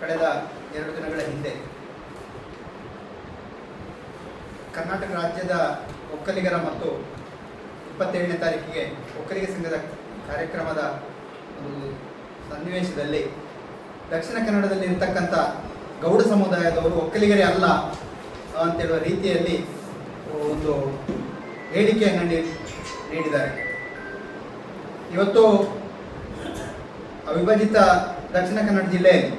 ಕಳೆದ 2 ದಿನಗಳ ಹಿಂದೆ ಕರ್ನಾಟಕ ರಾಜ್ಯದ ಒಕ್ಕಲಿಗರ ಮತ್ತು 27ನೇ ತಾರೀಕಿಗೆ ಒಕ್ಕಲಿಗ ಸಂಘದ ಕಾರ್ಯಕ್ರಮದ ಒಂದು ಸನ್ನಿವೇಶದಲ್ಲಿ ದಕ್ಷಿಣ ಕನ್ನಡದಲ್ಲಿ ಇರತಕ್ಕಂಥ ಗೌಡ ಸಮುದಾಯದವರು ಒಕ್ಕಲಿಗರೇ ಅಲ್ಲ ಅಂತೇಳುವ ರೀತಿಯಲ್ಲಿ ಒಂದು ಹೇಳಿಕೆಯನ್ನು ನೀಡಿದ್ದಾರೆ. ಇವತ್ತು ಅವಿಭಜಿತ ದಕ್ಷಿಣ ಕನ್ನಡ ಜಿಲ್ಲೆಯಲ್ಲಿ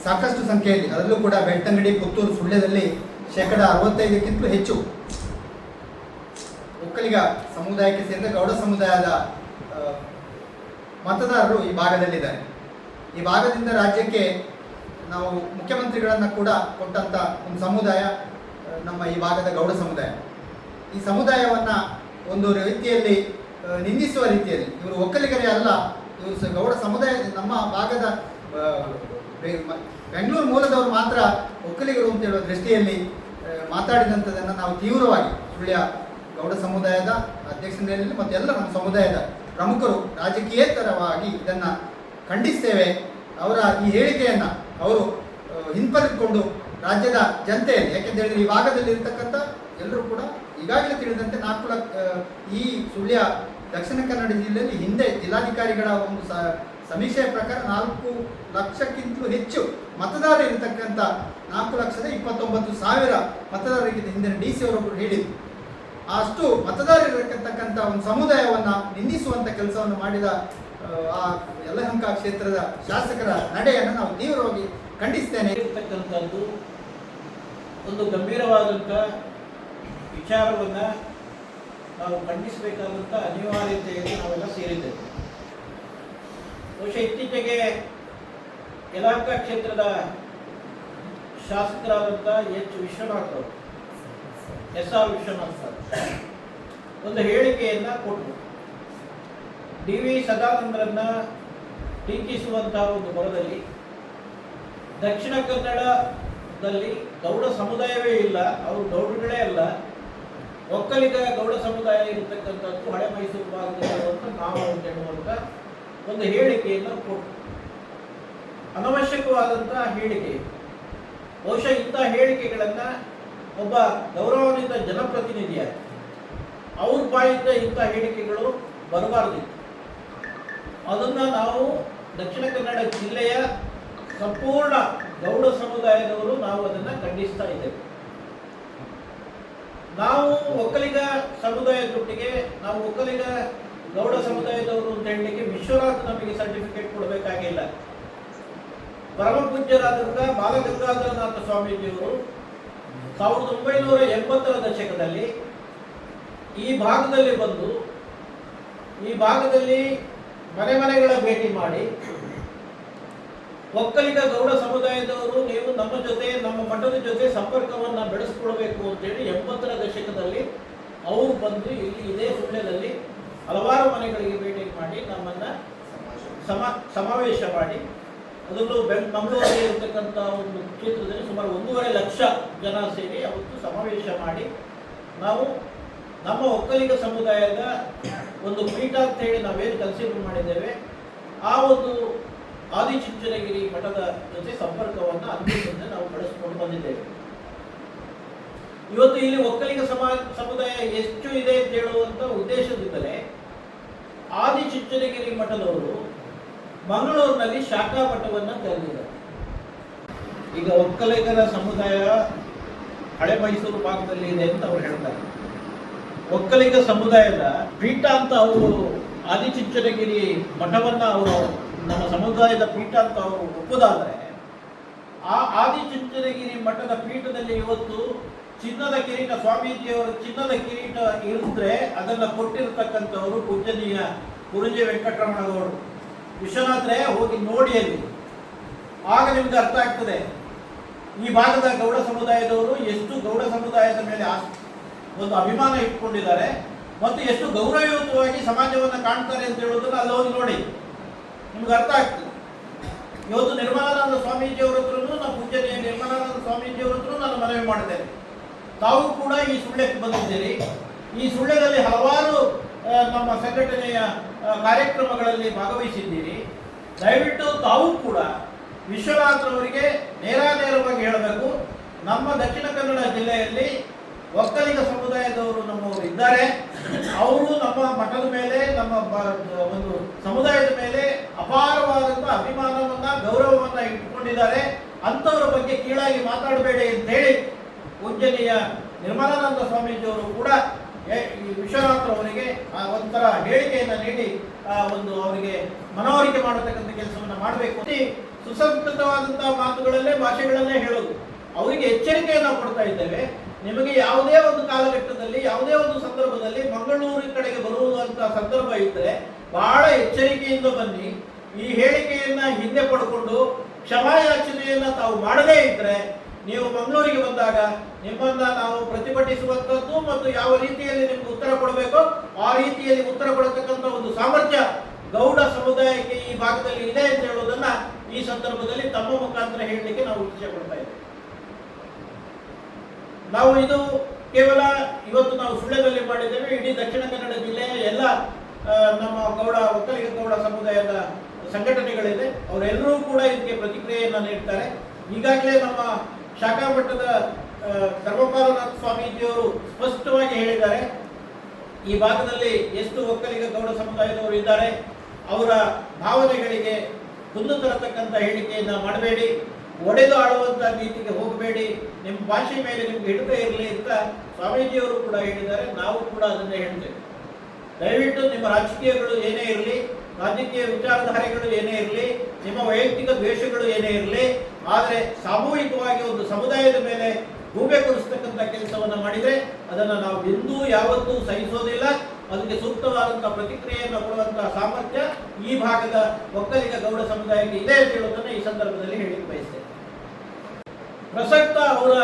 ಸಾಕಷ್ಟು ಸಂಖ್ಯೆಯಲ್ಲಿ, ಅದರಲ್ಲೂ ಕೂಡ ಬೆಳ್ತಂಗಡಿ, ಪುತ್ತೂರು, ಸುಳ್ಯದಲ್ಲಿ 65%ಕ್ಕಿಂತಲೂ ಹೆಚ್ಚು ಒಕ್ಕಲಿಗ ಸಮುದಾಯಕ್ಕೆ ಸೇರಿದ ಗೌಡ ಸಮುದಾಯದ ಮತದಾರರು ಈ ಭಾಗದಲ್ಲಿದ್ದಾರೆ. ಈ ಭಾಗದಿಂದ ರಾಜ್ಯಕ್ಕೆ ನಾವು ಮುಖ್ಯಮಂತ್ರಿಗಳನ್ನು ಕೂಡ ಕೊಟ್ಟಂಥ ಒಂದು ಸಮುದಾಯ ನಮ್ಮ ಈ ಭಾಗದ ಗೌಡ ಸಮುದಾಯ. ಈ ಸಮುದಾಯವನ್ನು ಒಂದು ರೀತಿಯಲ್ಲಿ ನಿಂದಿಸುವ ರೀತಿಯಲ್ಲಿ ಇವರು ಒಕ್ಕಲಿಗರೇ ಅಲ್ಲ, ಇವರು ಗೌಡ ಸಮುದಾಯ, ನಮ್ಮ ಭಾಗದ ಬೆಂಗಳೂರು ಮೂಲದವರು ಮಾತ್ರ ಒಕ್ಕಲಿಗರು ಅಂತ ಹೇಳುವ ದೃಷ್ಟಿಯಲ್ಲಿ ಮಾತಾಡಿದಂಥದ್ದನ್ನು ನಾವು ತೀವ್ರವಾಗಿ ಸುಳ್ಯ ಗೌಡ ಸಮುದಾಯದ ಅಧ್ಯಕ್ಷರಲ್ಲಿ ಮತ್ತು ಎಲ್ಲ ನಮ್ಮ ಸಮುದಾಯದ ಪ್ರಮುಖರು ರಾಜಕೀಯೇತರವಾಗಿ ಇದನ್ನು ಖಂಡಿಸ್ತೇವೆ. ಅವರ ಈ ಹೇಳಿಕೆಯನ್ನು ಅವರು ಹಿಂಪಡೆದುಕೊಂಡು ರಾಜ್ಯದ ಜನತೆಯಲ್ಲಿ, ಯಾಕೆಂತ ಹೇಳಿದರೆ ಈ ಭಾಗದಲ್ಲಿ ಇರತಕ್ಕಂಥ ಎಲ್ಲರೂ ಕೂಡ ಈಗಾಗಲೇ ತಿಳಿದಂತೆ 4 ಈ ಸುಳ್ಯ ದಕ್ಷಿಣ ಕನ್ನಡ ಜಿಲ್ಲೆಯಲ್ಲಿ ಹಿಂದೆ ಜಿಲ್ಲಾಧಿಕಾರಿಗಳ ಒಂದು ಸಮೀಕ್ಷೆಯ ಪ್ರಕಾರ 4 ಲಕ್ಷಕ್ಕಿಂತಲೂ ಹೆಚ್ಚು ಮತದಾರರು ಇರತಕ್ಕಂಥ 4,29,000 ಮತದಾರರಿಗೆ ಹಿಂದಿನ DC ಅವರೊಬ್ಬರು ಹೇಳಿದರು. ಅಷ್ಟು ಮತದಾರರು ಇರತಕ್ಕಂಥ ಒಂದು ಸಮುದಾಯವನ್ನು ನಿಂದಿಸುವಂಥ ಕೆಲಸವನ್ನು ಮಾಡಿದ ಆ ಯಲಹಂಕ ಕ್ಷೇತ್ರದ ಶಾಸಕರ ನಡೆಯನ್ನು ನಾವು ತೀವ್ರವಾಗಿ ಖಂಡಿಸ್ತೇನೆ. ಇರತಕ್ಕಂಥದ್ದು ಒಂದು ಗಂಭೀರವಾದಂಥ ವಿಚಾರವನ್ನು ನಾವು ಖಂಡಿಸಬೇಕಾದಂಥ ಅನಿವಾರ್ಯತೆಯಲ್ಲಿ ನಾವೆಲ್ಲ ಸೇರಿದ್ದೇವೆ. ಬಹುಶಃ ಇತ್ತೀಚೆಗೆ ಯಲಹಂಕ ಕ್ಷೇತ್ರದ ಶಾಸಕರಾದಂಥ ಎಚ್ ವಿಶ್ವನಾಥ್ ಅವರು, SR ವಿಶ್ವನಾಥ್ ಅವರು ಒಂದು ಹೇಳಿಕೆಯನ್ನು ಕೊಟ್ಟರು. DV ಸದಾನಂದರನ್ನ ಟೀಕಿಸುವಂತಹ ಒಂದು ಬರದಲ್ಲಿ ದಕ್ಷಿಣ ಕನ್ನಡದಲ್ಲಿ ಗೌಡ ಸಮುದಾಯವೇ ಇಲ್ಲ, ಅವರು ಗೌಡಗಳೇ ಅಲ್ಲ, ಒಕ್ಕಲಿಗ ಗೌಡ ಸಮುದಾಯ ಇರತಕ್ಕಂಥದ್ದು ಹಳೆ ಮೈಸೂರು ಭಾಗದಲ್ಲಿರುವಂಥ ನಾವು ಅಂತ ಹೇಳುವಂಥ ಒಂದು ಹೇಳಿಕೆಯನ್ನು ಕೊಟ್ಟು, ಅನವಶ್ಯಕವಾದಂಥ ಹೇಳಿಕೆ. ಬಹುಶಃ ಇಂಥ ಹೇಳಿಕೆಗಳನ್ನು ಒಬ್ಬ ಗೌರವಾನ್ವಿತ ಜನಪ್ರತಿನಿಧಿಯಾಗಿ ಅವ್ರ ಬಾಯಿಂದ ಇಂಥ ಹೇಳಿಕೆಗಳು ಬರಬಾರ್ದಿತ್ತು. ಅದನ್ನು ನಾವು ದಕ್ಷಿಣ ಕನ್ನಡ ಜಿಲ್ಲೆಯ ಸಂಪೂರ್ಣ ಗೌಡ ಸಮುದಾಯದವರು ನಾವು ಅದನ್ನು ಖಂಡಿಸ್ತಾ ಇದ್ದೇವೆ. ನಾವು ಒಕ್ಕಲಿಗ ಸಮುದಾಯದೊಟ್ಟಿಗೆ ನಾವು ಒಕ್ಕಲಿಗ ಗೌಡ ಸಮುದಾಯದವರು ಅಂತ ಹೇಳಲಿಕ್ಕೆ ವಿಶ್ವನಾಥ್ ನಮಗೆ ಸರ್ಟಿಫಿಕೇಟ್ ಕೊಡಬೇಕಾಗಿಲ್ಲ. ಪರಮ ಪೂಜ್ಯರಾದಂಥ ಬಾಲಗಂಗಾಧರನಾಥ ಸ್ವಾಮೀಜಿಯವರು 1980ರ ದಶಕದಲ್ಲಿ ಈ ಭಾಗದಲ್ಲಿ ಬಂದು ಈ ಭಾಗದಲ್ಲಿ ಮನೆಗಳ ಭೇಟಿ ಮಾಡಿ ಒಕ್ಕಲಿಗ ಗೌಡ ಸಮುದಾಯದವರು ನೀವು ನಮ್ಮ ಜೊತೆ, ನಮ್ಮ ಮಠದ ಜೊತೆ ಸಂಪರ್ಕವನ್ನು ಬೆಳೆಸ್ಕೊಳ್ಬೇಕು ಅಂತೇಳಿ 80ರ ದಶಕದಲ್ಲಿ ಅವರು ಬಂದು ಇಲ್ಲಿ ಇದೇ ಸುಳ್ಯದಲ್ಲಿ ಹಲವಾರು ಮನೆಗಳಿಗೆ ಭೇಟಿ ಮಾಡಿ ನಮ್ಮನ್ನು ಸಮಾವೇಶ ಮಾಡಿ, ಅದರಲ್ಲೂ ಮಂಗಳೂರಲ್ಲಿ ಇರತಕ್ಕಂಥ ಒಂದು ಕ್ಷೇತ್ರದಲ್ಲಿ ಸುಮಾರು 1.5 ಲಕ್ಷ ಜನ ಸೇರಿ ಅವತ್ತು ಸಮಾವೇಶ ಮಾಡಿ ನಾವು ನಮ್ಮ ಒಕ್ಕಲಿಗ ಸಮುದಾಯದ ಒಂದು ಪೀಠ ಅಂತ ಹೇಳಿ ನಾವೇನು ಕನ್ಸಿಡರ್ ಮಾಡಿದ್ದೇವೆ ಆ ಒಂದು ಆದಿಚುಂಚನಗಿರಿ ಮಠದ ಜೊತೆ ಸಂಪರ್ಕವನ್ನು ಅಂದಿನಿಂದ ನಾವು ಬೆಳೆಸ್ಕೊಂಡು ಬಂದಿದ್ದೇವೆ. ಇವತ್ತು ಇಲ್ಲಿ ಒಕ್ಕಲಿಗ ಸಮುದಾಯ ಎಷ್ಟು ಇದೆ ಅಂತ ಹೇಳುವಂಥ ಉದ್ದೇಶದಿಂದಲೇ ಆದಿಚುಂಚನಗಿರಿ ಮಠದವರು ಮಂಗಳೂರಿನಲ್ಲಿ ಶಾಖಾ ಮಠವನ್ನು ತೆರೆದಿದ್ದಾರೆ. ಈಗ ಒಕ್ಕಲಿಗರ ಸಮುದಾಯ ಹಳೆ ಮೈಸೂರು ಭಾಗದಲ್ಲಿ ಇದೆ ಅಂತ ಅವ್ರು ಹೇಳ್ತಾರೆ. ಒಕ್ಕಲಿಗ ಸಮುದಾಯದ ಪೀಠ ಅಂತ ಅವರು ಆದಿಚುಂಚನಗಿರಿ ಮಠವನ್ನು ಅವರು ನಮ್ಮ ಸಮುದಾಯದ ಪೀಠ ಅಂತ ಅವರು ಒಪ್ಪುದಾದರೆ, ಆ ಆದಿಚುಂಚನಗಿರಿ ಮಠದ ಪೀಠದಲ್ಲಿ ಇವತ್ತು ಚಿನ್ನದ ಕಿರೀಟ, ಸ್ವಾಮೀಜಿಯವರ ಚಿನ್ನದ ಕಿರೀಟ ಇರಿದ್ರೆ ಅದನ್ನು ಕೊಟ್ಟಿರತಕ್ಕಂಥವರು ಪೂಜನೀಯ ಕುರುಜಿ ವೆಂಕಟರಮಣಗೌಡರು. ವಿಶ್ವನಾಥ್ರೆ ಹೋಗಿ ನೋಡಿ ಅಲ್ಲಿ, ಆಗ ನಿಮ್ಗೆ ಅರ್ಥ ಆಗ್ತದೆ ಈ ಭಾಗದ ಗೌಡ ಸಮುದಾಯದವರು ಎಷ್ಟು ಗೌಡ ಸಮುದಾಯದ ಮೇಲೆ ಒಂದು ಅಭಿಮಾನ ಇಟ್ಕೊಂಡಿದ್ದಾರೆ ಮತ್ತು ಎಷ್ಟು ಗೌರವಯುತವಾಗಿ ಸಮಾಜವನ್ನು ಕಾಣ್ತಾರೆ ಅಂತ ಹೇಳೋದನ್ನು ಅಲ್ಲಿ ಹೋಗಿ ನೋಡಿ, ನಿಮ್ಗೆ ಅರ್ಥ ಆಗ್ತದೆ. ಇವತ್ತು ನಿರ್ಮಲಾನಂದ ಸ್ವಾಮೀಜಿಯವರ ಹತ್ರನೂ, ನಾವು ಪೂಜನೀಯ ನಿರ್ಮಲಾನಂದ ಸ್ವಾಮೀಜಿಯವರ ಹತ್ರ ನಾನು ಮನವಿ ಮಾಡಿದ್ದೇನೆ, ತಾವು ಕೂಡ ಈ ಸುಳ್ಯಕ್ಕೆ ಬಂದಿದ್ದೀರಿ, ಈ ಸುಳ್ಯದಲ್ಲಿ ಹಲವಾರು ನಮ್ಮ ಸಂಘಟನೆಯ ಕಾರ್ಯಕ್ರಮಗಳಲ್ಲಿ ಭಾಗವಹಿಸಿದ್ದೀರಿ, ದಯವಿಟ್ಟು ತಾವು ಕೂಡ ವಿಶ್ವನಾಥ್ರವರಿಗೆ ನೇರವಾಗಿ ಹೇಳಬೇಕು, ನಮ್ಮ ದಕ್ಷಿಣ ಕನ್ನಡ ಜಿಲ್ಲೆಯಲ್ಲಿ ಒಕ್ಕಲಿಗ ಸಮುದಾಯದವರು ನಮ್ಮವರು ಇದ್ದಾರೆ. ಅವರು ನಮ್ಮ ಮಠದ ಮೇಲೆ, ನಮ್ಮ ಒಂದು ಸಮುದಾಯದ ಮೇಲೆ ಅಪಾರವಾದಂಥ ಅಭಿಮಾನವನ್ನ, ಗೌರವವನ್ನ ಇಟ್ಟುಕೊಂಡಿದ್ದಾರೆ. ಅಂಥವರ ಬಗ್ಗೆ ಕೀಳಾಗಿ ಮಾತಾಡಬೇಡಿ ಅಂತ ಹೇಳಿ ಪೂಜ್ಯನೀಯ ನಿರ್ಮಲಾನಂದ ಸ್ವಾಮೀಜಿಯವರು ಕೂಡ ಈ ವಿಶ್ವನಾಥ್ರವರಿಗೆ ಒಂಥರ ಹೇಳಿಕೆಯನ್ನು ನೀಡಿ ಒಂದು ಅವರಿಗೆ ಮನವರಿಕೆ ಮಾಡತಕ್ಕಂಥ ಕೆಲಸವನ್ನು ಮಾಡಬೇಕು. ಸುಸಂಸ್ಕೃತವಾದಂತಹ ಮಾತುಗಳಲ್ಲೇ, ಭಾಷೆಗಳಲ್ಲೇ ಹೇಳೋದು. ಅವರಿಗೆ ಎಚ್ಚರಿಕೆಯನ್ನು ಕೊಡ್ತಾ ಇದ್ದೇವೆ. ನಿಮಗೆ ಯಾವುದೇ ಒಂದು ಕಾಲಘಟ್ಟದಲ್ಲಿ, ಯಾವುದೇ ಒಂದು ಸಂದರ್ಭದಲ್ಲಿ ಮಂಗಳೂರು ಕಡೆಗೆ ಬರುವಂತಹ ಸಂದರ್ಭ ಇದ್ದರೆ ಬಹಳ ಎಚ್ಚರಿಕೆಯಿಂದ ಬನ್ನಿ. ಈ ಹೇಳಿಕೆಯನ್ನ ಹಿಂದೆ ಪಡ್ಕೊಂಡು ಕ್ಷಮಾಯಾಚನೆಯನ್ನ ತಾವು ಮಾಡದೇ ಇದ್ರೆ, ನೀವು ಮಂಗಳೂರಿಗೆ ಬಂದಾಗ ನಿಮ್ಮನ್ನ ನಾವು ಪ್ರತಿಭಟಿಸುವಂಥದ್ದು ಮತ್ತು ಯಾವ ರೀತಿಯಲ್ಲಿ ನಿಮ್ಗೆ ಉತ್ತರ ಕೊಡಬೇಕೋ ಆ ರೀತಿಯಲ್ಲಿ ಉತ್ತರ ಕೊಡತಕ್ಕಂಥ ಒಂದು ಸಾಮರ್ಥ್ಯ ಗೌಡ ಸಮುದಾಯಕ್ಕೆ ಈ ಭಾಗದಲ್ಲಿ ಇದೆ ಅಂತ ಹೇಳೋದನ್ನ ಈ ಸಂದರ್ಭದಲ್ಲಿ ತಮ್ಮ ಮುಖಾಂತರ ಹೇಳಲಿಕ್ಕೆ ನಾವು ಇಚ್ಛೆ ಪಡ್ತಾ ಇದ್ದೇವೆ. ನಾವು ಇದು ಕೇವಲ ಇವತ್ತು ನಾವು ಸುಳ್ಯದಲ್ಲಿ ಮಾಡಿದ್ದೇವೆ. ಇಡೀ ದಕ್ಷಿಣ ಕನ್ನಡ ಜಿಲ್ಲೆಯ ಎಲ್ಲ ನಮ್ಮ ಒಕ್ಕಲಿಗ ಗೌಡ ಸಮುದಾಯದ ಸಂಘಟನೆಗಳಿದೆ, ಅವರೆಲ್ಲರೂ ಕೂಡ ಇದಕ್ಕೆ ಪ್ರತಿಕ್ರಿಯೆಯನ್ನು ನೀಡ್ತಾರೆ. ಈಗಾಗಲೇ ನಮ್ಮ ಶಾಖಾ ಮಟ್ಟದ ಧರ್ಮಪಾಲನಾಥ ಸ್ವಾಮೀಜಿಯವರು ಸ್ಪಷ್ಟವಾಗಿ ಹೇಳಿದ್ದಾರೆ, ಈ ಭಾಗದಲ್ಲಿ ಎಷ್ಟು ಒಕ್ಕಲಿಗ ಗೌಡ ಸಮುದಾಯದವರು ಇದ್ದಾರೆ, ಅವರ ಭಾವನೆಗಳಿಗೆ ಕುಂದು ತರತಕ್ಕಂಥ ಹೇಳಿಕೆಯನ್ನು ಮಾಡಬೇಡಿ, ಒಡೆದು ಆಳುವಂಥ ರೀತಿಗೆ ಹೋಗಬೇಡಿ, ನಿಮ್ಮ ಭಾಷೆ ಮೇಲೆ ನಿಮ್ಗೆ ಹಿಡಿತ ಇರಲಿ ಅಂತ ಸ್ವಾಮೀಜಿಯವರು ಕೂಡ ಹೇಳಿದ್ದಾರೆ. ನಾವು ಕೂಡ ಅದನ್ನೇ ಹೇಳ್ತೇವೆ. ದಯವಿಟ್ಟು ನಿಮ್ಮ ರಾಜಕೀಯಗಳು ಏನೇ ಇರಲಿ, ರಾಜಕೀಯ ವಿಚಾರಧಾರೆಗಳು ಏನೇ ಇರಲಿ, ನಿಮ್ಮ ವೈಯಕ್ತಿಕ ದ್ವೇಷಗಳು ಏನೇ ಇರಲಿ, ಆದರೆ ಸಾಮೂಹಿಕವಾಗಿ ಒಂದು ಸಮುದಾಯದ ಮೇಲೆ ಗೂಬೆ ಕೊಡಿಸ್ತಕ್ಕಂಥ ಕೆಲಸವನ್ನು ಮಾಡಿದರೆ ಅದನ್ನು ನಾವು ಎಂದೂ ಯಾವತ್ತೂ ಸಹಿಸೋದಿಲ್ಲ. ಅದಕ್ಕೆ ಸೂಕ್ತವಾದಂಥ ಪ್ರತಿಕ್ರಿಯೆಯನ್ನು ಕೊಡುವಂತಹ ಸಾಮರ್ಥ್ಯ ಈ ಭಾಗದ ಒಕ್ಕಲಿಗ ಗೌಡ ಸಮುದಾಯಕ್ಕೆ ಇದೆ ಅಂತ ಹೇಳೋದನ್ನು ಈ ಸಂದರ್ಭದಲ್ಲಿ ಹೇಳಿಕ್ಕೆ ಬಯಸ್ತೇನೆ. ಪ್ರಸಕ್ತ ಅವರ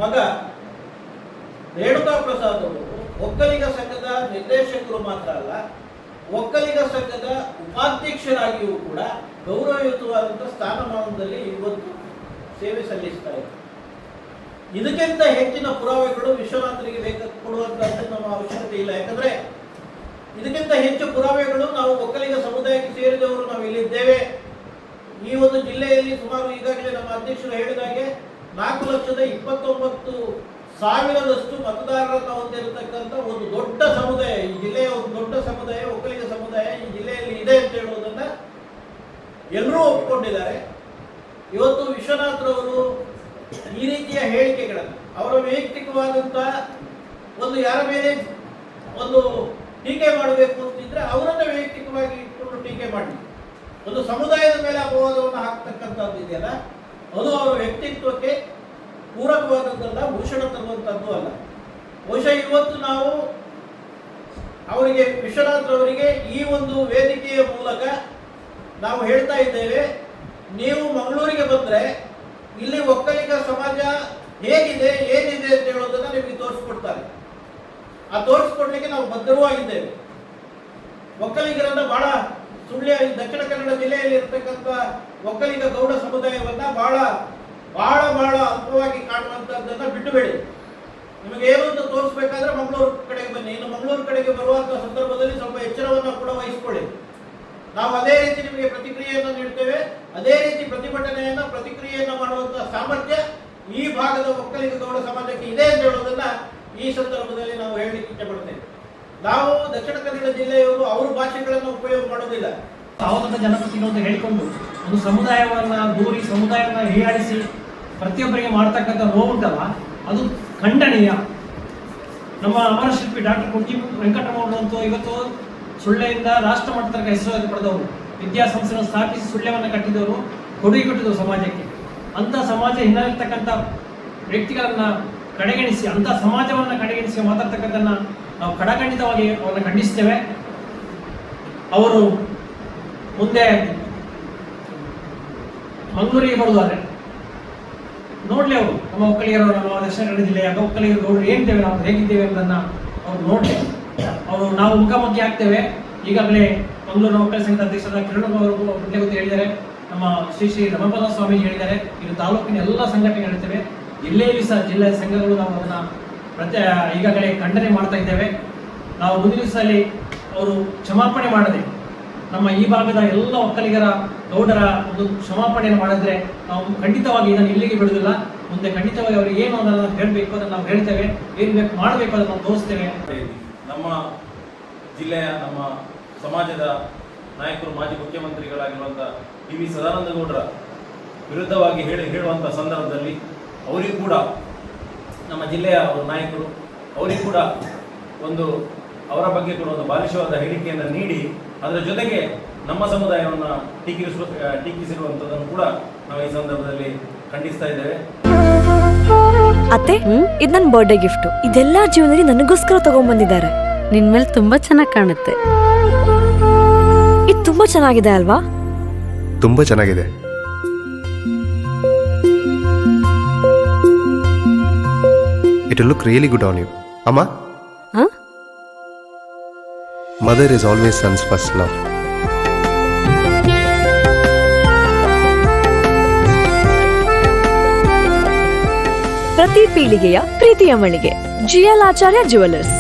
ಮಗ ರೇಣುಕಾ ಪ್ರಸಾದ್ ಅವರು ಒಕ್ಕಲಿಗ ಸಂಘದ ನಿರ್ದೇಶಕರು ಮಾತ್ರ ಅಲ್ಲ, ಒಕ್ಕಲಿಗ ಸಂಘದ ಉಪಾಧ್ಯಕ್ಷರಾಗಿಯೂ ಕೂಡ ಗೌರವಯುತವಾದಂಥ ಸ್ಥಾನಮಾನದಲ್ಲಿ ಇವತ್ತು ಸೇವೆ ಸಲ್ಲಿಸ್ತಾ ಇದ್ದಾರೆ. ಇದಕ್ಕಿಂತ ಹೆಚ್ಚಿನ ಪುರಾವೆಗಳು ವಿಶ್ವನಾಥರಿಗೆ ಕೊಡುವಂತಹದ್ದು ನಮ್ಮ ಅವಶ್ಯಕತೆ ಇಲ್ಲ. ಯಾಕಂದ್ರೆ ಇದಕ್ಕಿಂತ ಹೆಚ್ಚು ಪುರಾವೆಗಳು ನಾವು ಒಕ್ಕಲಿಗ ಸಮುದಾಯಕ್ಕೆ ಸೇರಿದವರು ನಾವು ಇಲ್ಲಿದ್ದೇವೆ. ಈ ಒಂದು ಜಿಲ್ಲೆಯಲ್ಲಿ ಸುಮಾರು ಈಗಾಗಲೇ ನಮ್ಮ ಅಧ್ಯಕ್ಷರು ಹೇಳಿದಾಗೆ 4,29,000 ಮತದಾರರನ್ನ ಹೊಂದಿರತಕ್ಕಂಥ ಒಂದು ದೊಡ್ಡ ಸಮುದಾಯ, ಈ ಜಿಲ್ಲೆಯ ಒಂದು ದೊಡ್ಡ ಸಮುದಾಯ, ಒಕ್ಕಲಿಗ ಸಮುದಾಯ ಈ ಜಿಲ್ಲೆಯಲ್ಲಿ ಇದೆ ಅಂತ ಹೇಳುವುದನ್ನ ಎಲ್ಲರೂ ಒಪ್ಪಿಕೊಂಡಿದ್ದಾರೆ. ಇವತ್ತು ವಿಶ್ವನಾಥ್ರವರು ಈ ರೀತಿಯ ಹೇಳಿಕೆಗಳನ್ನು, ಅವರ ವೈಯಕ್ತಿಕವಾದಂಥ ಒಂದು ಯಾರ ಮೇಲೆ ಒಂದು ಟೀಕೆ ಮಾಡಬೇಕು ಅಂತಿದ್ರೆ ಅವರನ್ನ ವೈಯಕ್ತಿಕವಾಗಿ ಇಟ್ಕೊಂಡು ಟೀಕೆ ಮಾಡಿ, ಒಂದು ಸಮುದಾಯದ ಮೇಲೆ ಅಪವಾದವನ್ನು ಹಾಕ್ತಕ್ಕಂಥದ್ದು ಇದೆಯಲ್ಲ, ಅದು ಅವರ ವ್ಯಕ್ತಿತ್ವಕ್ಕೆ ಪೂರಕವಾದದ್ದಲ್ಲ, ಭೂಷಣ ತರುವಂಥದ್ದು ಅಲ್ಲ. ಬಹುಶಃ ಇವತ್ತು ನಾವು ಅವರಿಗೆ, ವಿಶ್ವನಾಥ್ರವರಿಗೆ ಈ ಒಂದು ವೇದಿಕೆಯ ಮೂಲಕ ನಾವು ಹೇಳ್ತಾ ಇದ್ದೇವೆ, ನೀವು ಮಂಗಳೂರಿಗೆ ಬಂದರೆ ಇಲ್ಲಿ ಒಕ್ಕಲಿಗ ಸಮಾಜ ಹೇಗಿದೆ, ಏನಿದೆ ಅಂತ ಹೇಳೋದನ್ನ ನಿಮಗೆ ತೋರಿಸ್ಕೊಡ್ತಾರೆ. ಆ ತೋರಿಸ್ಕೊಡ್ಲಿಕ್ಕೆ ನಾವು ಬದ್ಧವಾಗಿದ್ದೇವೆ. ಒಕ್ಕಲಿಗರನ್ನ ಬಹಳ ಸುಳ್ಯ ದಕ್ಷಿಣ ಕನ್ನಡ ಜಿಲ್ಲೆಯಲ್ಲಿ ಇರತಕ್ಕಂಥ ಒಕ್ಕಲಿಗ ಗೌಡ ಸಮುದಾಯವನ್ನ ಬಹಳ ಬಹಳ ಬಹಳ ಅಲ್ಪವಾಗಿ ಕಾಣುವಂತಹದ್ದನ್ನ ಬಿಟ್ಟುಬೇಡಿ. ನಿಮಗೆ ಏನು ಅಂತ ತೋರಿಸ್ಬೇಕಾದ್ರೆ ಮಂಗಳೂರು ಕಡೆಗೆ ಬನ್ನಿ. ಇನ್ನು ಮಂಗಳೂರು ಕಡೆಗೆ ಬರುವಂತಹ ಸಂದರ್ಭದಲ್ಲಿ ಸ್ವಲ್ಪ ಎಚ್ಚರವನ್ನು ಕೂಡ ವಹಿಸಿಕೊಳ್ಳಿ. ನಾವು ಅದೇ ರೀತಿ ನಿಮಗೆ ಪ್ರತಿಕ್ರಿಯೆಯನ್ನು ನೀಡ್ತೇವೆ. ಅದೇ ರೀತಿ ಪ್ರತಿಕ್ರಿಯೆಯನ್ನು ಮಾಡುವಂತಹ ಸಾಮರ್ಥ್ಯ ಈ ಭಾಗದ ಒಕ್ಕಲಿಗ ಗೌಡ ಸಮಾಜಕ್ಕೆ ಇದೆ ಅಂತ ಹೇಳೋದನ್ನ ಈ ಸಂದರ್ಭದಲ್ಲಿ ನಾವು ಹೇಳಲಿಕ್ಕೆ ಇಚ್ಛೆ ಪಡ್ತೇವೆ. ನಾವು ದಕ್ಷಿಣ ಕನ್ನಡ ಜಿಲ್ಲೆಯವರು ಅವ್ರ ಭಾಷೆಗಳನ್ನು ಉಪಯೋಗ ಮಾಡೋದಿಲ್ಲ. ಅವರ ಜನಪ್ರತಿನಿಧಿ ಅಂತ ಹೇಳಿಕೊಂಡು ಒಂದು ಸಮುದಾಯವನ್ನ ದೂರಿ, ಸಮುದಾಯವನ್ನ ಹೀಯಾಳಿಸಿ ಪ್ರತಿಯೊಬ್ಬರಿಗೆ ಮಾಡ್ತಕ್ಕಂಥ ನೋವುಂಟಲ್ಲ, ಅದು ಖಂಡನೀಯ. ನಮ್ಮ ಅಮರ ಶಿಲ್ಪಿ ಡಾಕ್ಟರ್ ಕುಂಜಿ ವೆಂಕಟರಮಣರು ಅಂತೂ ಇವತ್ತು ಸುಳ್ಯದಿಂದ ರಾಷ್ಟ್ರ ಮಟ್ಟದ ಹೆಸರು ಪಡೆದವರು, ವಿದ್ಯಾಸಂಸ್ಥೆಯನ್ನು ಸ್ಥಾಪಿಸಿ ಸುಳ್ಯವನ್ನು ಕಟ್ಟಿದವರು, ಕೊಡುಗೆ ಕೊಟ್ಟಿದ್ದವರು ಸಮಾಜಕ್ಕೆ. ಅಂಥ ಸಮಾಜ ಹಿನ್ನೆಲೆರ್ತಕ್ಕಂಥ ವ್ಯಕ್ತಿಗಳನ್ನ ಕಡೆಗಣಿಸಿ, ಅಂಥ ಸಮಾಜವನ್ನು ಕಡೆಗಣಿಸಿ ಮಾತಾಡ್ತಕ್ಕಂಥದ್ದನ್ನು ನಾವು ಕಡಖಂಡಿತವಾಗಿ ಅವರನ್ನು ಖಂಡಿಸ್ತೇವೆ. ಅವರು ಮುಂದೆ ಮಂಗಳೂರಿಗೆ ಬರುವುದಾದ್ರೆ ನೋಡ್ಲಿ, ಅವರು ನಮ್ಮ ಒಕ್ಕಲಿಗರು, ನಮ್ಮ ದಕ್ಷಿಣ ಕನ್ನಡ ಜಿಲ್ಲೆಯ ಒಕ್ಕಲಿಗರು ಗೌಡರು ಏನಿದ್ದೇವೆ, ನಾವು ಹೇಗಿದ್ದೇವೆ ಅನ್ನೋದನ್ನ ಅವ್ರು ನೋಡ್ಲಿ. ಅವರು ನಾವು ಮುಖಾಮುಖಿ ಆಗ್ತೇವೆ. ಈಗಾಗಲೇ ಮಂಗಳೂರಿನ ಒಕ್ಕಲಿಗ ಸಂಘದ ಅಧ್ಯಕ್ಷರಾದ ಕಿರಣ್ ಅವರು ಗೊತ್ತೇ ಹೇಳಿದ್ದಾರೆ, ನಮ್ಮ ಶ್ರೀ ರಮಪಾಲ ಸ್ವಾಮೀಜಿ ಹೇಳಿದ್ದಾರೆ. ಇದು ತಾಲೂಕಿನ ಎಲ್ಲ ಸಂಘಟನೆ ಹೇಳ್ತೇವೆ, ಜಿಲ್ಲೆಯಲ್ಲಿ ಸಹ ಜಿಲ್ಲೆಯ ಸಂಘಗಳು ನಾವು ಅದನ್ನು ಈಗಾಗಲೇ ಖಂಡನೆ ಮಾಡ್ತಾ ಇದ್ದೇವೆ. ನಾವು ಮುಂದಿನ ದಿವಸದಲ್ಲಿ ಅವರು ಕ್ಷಮಾಪಣೆ ಮಾಡದೆ ನಮ್ಮ ಈ ಭಾಗದ ಎಲ್ಲ ಒಕ್ಕಲಿಗರ ಗೌಡರ ಒಂದು ಕ್ಷಮಾಪಣೆಯನ್ನು ಮಾಡಿದ್ರೆ ನಾವು ಖಂಡಿತವಾಗಿ ಇದನ್ನು ಇಲ್ಲಿಗೆ ಬಿಡುವುದಿಲ್ಲ. ಮುಂದೆ ಖಂಡಿತವಾಗಿ ಅವರಿಗೆ ಏನು ಅನ್ನೋದನ್ನು ಹೇಳಬೇಕು, ಅದನ್ನು ನಾವು ಹೇಳ್ತೇವೆ. ಏನು ಬೇಕು ಮಾಡಬೇಕು ಅದನ್ನು ನಾವು ತೋರಿಸ್ತೇವೆ. ನಮ್ಮ ಜಿಲ್ಲೆಯ ನಮ್ಮ ಸಮಾಜದ ನಾಯಕರು, ಮಾಜಿ ಮುಖ್ಯಮಂತ್ರಿಗಳಾಗಿರುವಂಥ ಟಿ ವಿ ಸದಾನಂದ ಗೌಡರ ವಿರುದ್ಧವಾಗಿ ಹೇಳುವಂಥ ಸಂದರ್ಭದಲ್ಲಿ ಅವರಿಗೂ ಕೂಡ ನಮ್ಮ ಜಿಲ್ಲೆಯ ನಾಯಕರು ಅವರಿಗೂ ಕೂಡ ಅವರ ಬಗ್ಗೆ ಕೂಡ ಒಂದು ಬಾಲಿಶವಾದ ಹೇಳಿಕೆಯನ್ನು ನೀಡಿ ಅದರ ಜೊತೆಗೆ ನಮ್ಮ ಸಮುದಾಯವನ್ನು ಟೀಕಿಸಿರುವಂಥದ್ದನ್ನು ಕೂಡ ನಾವು ಈ ಸಂದರ್ಭದಲ್ಲಿ ಖಂಡಿಸ್ತಾ ಇದ್ದೇವೆ. ಅತ್ತೆ, ಇದು ನನ್ನ ಬರ್ಡೇ ಗಿಫ್ಟ್. ಇದೆಲ್ಲ ಜೀವನದಲ್ಲಿ ನನಗೋಸ್ಕರ ತಗೊಂಡ್ಬಂದಿದ್ದಾರೆ. ನಿನ್ ಮೇಲೆ ತುಂಬಾ ಚೆನ್ನಾಗಿ ಕಾಣುತ್ತೆ. ಇದು ತುಂಬಾ ಚೆನ್ನಾಗಿದೆ ಅಲ್ವಾ? ತುಂಬಾ ಚೆನ್ನಾಗಿದೆ. It will look really good on you. Amma? Huh? Mother is always son's first love. ಪ್ರತಿ ಪೀಳಿಗೆಯ ಪ್ರೀತಿಯ ಮಳಿಗೆ GL ಆಚಾರ್ಯ ಜುವೆಲ್ಲರ್ಸ್.